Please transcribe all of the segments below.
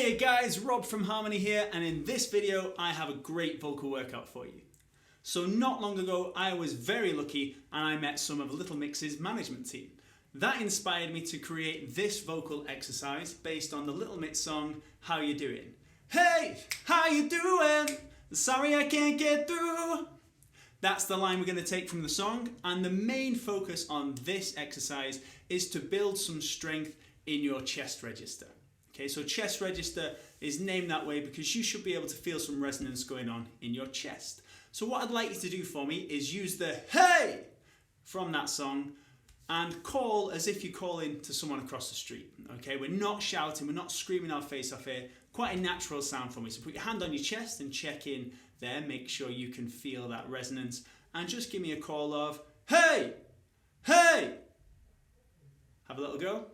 Hey guys, Rob from Harmony here, and in this video I have a great vocal workout for you. So not long ago I was very lucky and I met some of Little Mix's management team. That inspired me to create this vocal exercise based on the Little Mix song, How You Doing? Hey, how you doing? Sorry I can't get through. That's the line we're going to take from the song, and the main focus on this exercise is to build some strength in your chest register. Okay, so chest register is named that way because you should be able to feel some resonance going on in your chest. So what I'd like you to do for me is use the hey from that song and call as if you're calling to someone across the street. Okay, we're not shouting, we're not screaming our face off here. Quite a natural sound for me. So put your hand on your chest and check in there. Make sure you can feel that resonance. And just give me a call of, hey, hey. Have a little go.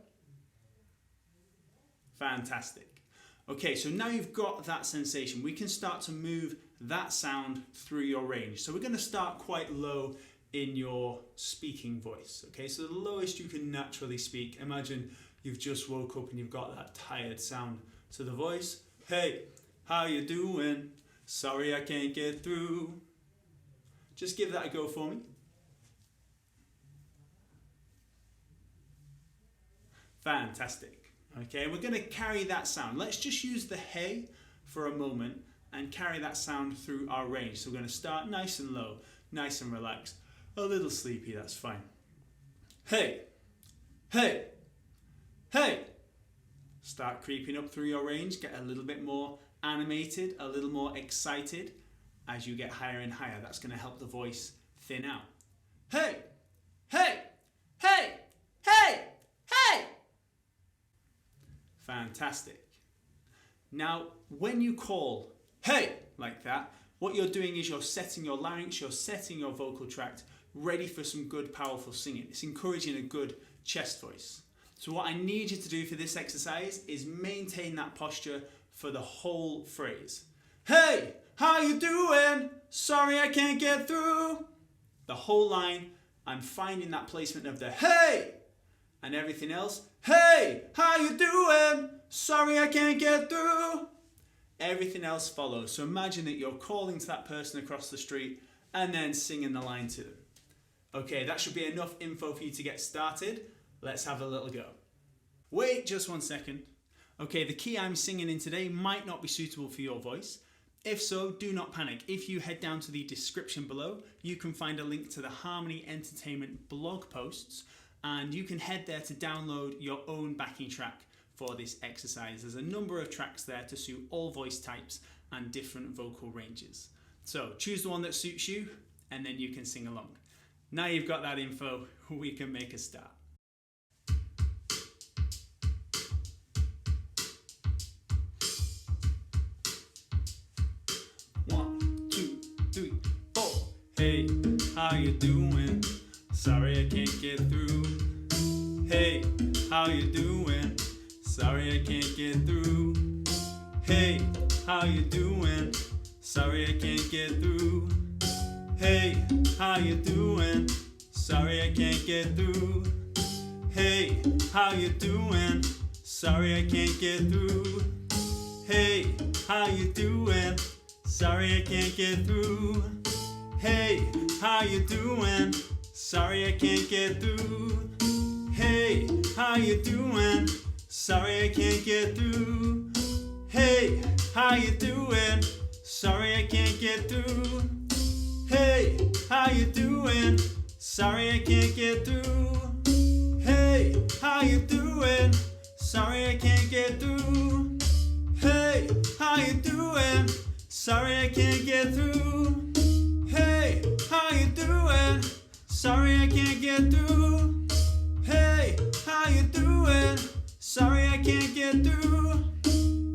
Fantastic. Okay, so now you've got that sensation. We can start to move that sound through your range. So we're going to start quite low in your speaking voice. Okay, so the lowest you can naturally speak. Imagine you've just woke up and you've got that tired sound to the voice. Hey, how you doing? Sorry I can't get through. Just give that a go for me. Fantastic. Okay, we're going to carry that sound. Let's just use the hey for a moment and carry that sound through our range. So we're going to start nice and low, nice and relaxed. A little sleepy, that's fine. Hey, hey, hey. Start creeping up through your range, get a little bit more animated, a little more excited as you get higher and higher. That's going to help the voice thin out. Hey, hey, hey, hey, hey. Fantastic. Now, when you call hey like that, what you're doing is you're setting your larynx, you're setting your vocal tract ready for some good, powerful singing. It's encouraging a good chest voice. So what I need you to do for this exercise is maintain that posture for the whole phrase. Hey, how you doing? Sorry I can't get through. The whole line, I'm finding that placement of the hey, and everything else. Hey, how you doing? Sorry I can't get through. Everything else follows. So imagine that you're calling to that person across the street and then singing the line to them. Okay, that should be enough info for you to get started. Let's have a little go. Wait just 1 second. Okay, the key I'm singing in today might not be suitable for your voice. If so, do not panic. If you head down to the description below, you can find a link to the Harmony Entertainment blog posts, and you can head there to download your own backing track for this exercise. There's a number of tracks there to suit all voice types and different vocal ranges. So choose the one that suits you and then you can sing along. Now you've got that info, we can make a start. One, two, three, four. Hey, how you doing? Sorry I can't get through. Hey, how you doing? Sorry I can't get through. Hey, how you doing? Sorry I can't get through. Hey, how you doing? Sorry I can't get through. Hey, how you doing? Sorry I can't get through. Hey, how you doing? Sorry I can't get through. Hey, how you doing? Sorry I can't get through. Hey, how you doing? Sorry I can't get through. Hey, how you doing? Sorry I can't get through. Hey, how you doing? Sorry I can't get through. Hey, how you doing? Sorry I can't get through. Hey, how you doing? Sorry I can't get through. Hey, how you doing? Sorry I can't get through. Hey, how you doing? Sorry I can't get through.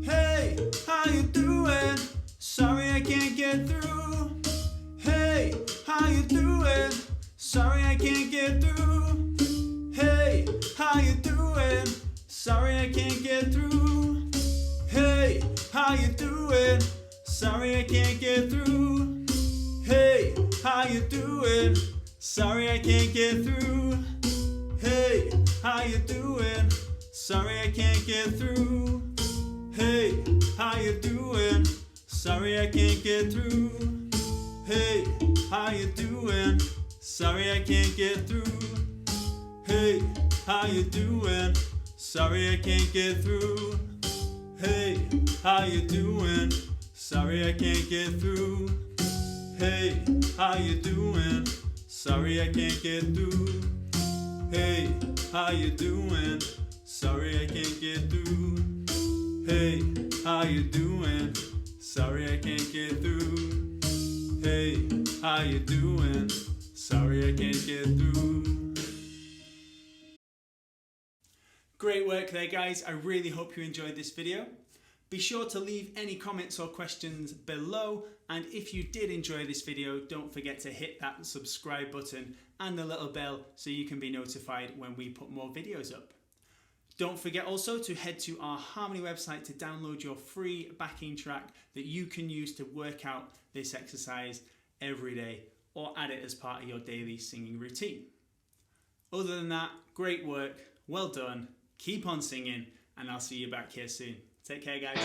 Hey, how you doing? Sorry I can't get through. Hey, how you doing? Sorry I can't get through. Hey, how you doing? Sorry I can't get through. Hey, how you doing? Sorry I can't get through. Hey, how you doing? Sorry I can't get through. Hey, how you doing? Sorry I can't get through. Hey, how you doing? Sorry I can't get through. Hey, how you doing? Sorry I can't get through. Hey, how you doing? Sorry I can't get through. Hey, how you doing? Sorry I can't get through. Hey, how you doing? Sorry I can't get through. Hey, how you doing? Sorry I can't get through. Hey, how you doing? Sorry I can't get through. Hey, how you doing? Sorry I can't get through. Great work there, guys. I really hope you enjoyed this video. Be sure to leave any comments or questions below, and if you did enjoy this video, don't forget to hit that subscribe button and the little bell so you can be notified when we put more videos up. Don't forget also to head to our Harmony website to download your free backing track that you can use to work out this exercise every day or add it as part of your daily singing routine. Other than that, great work, well done, keep on singing, and I'll see you back here soon. Take care, guys.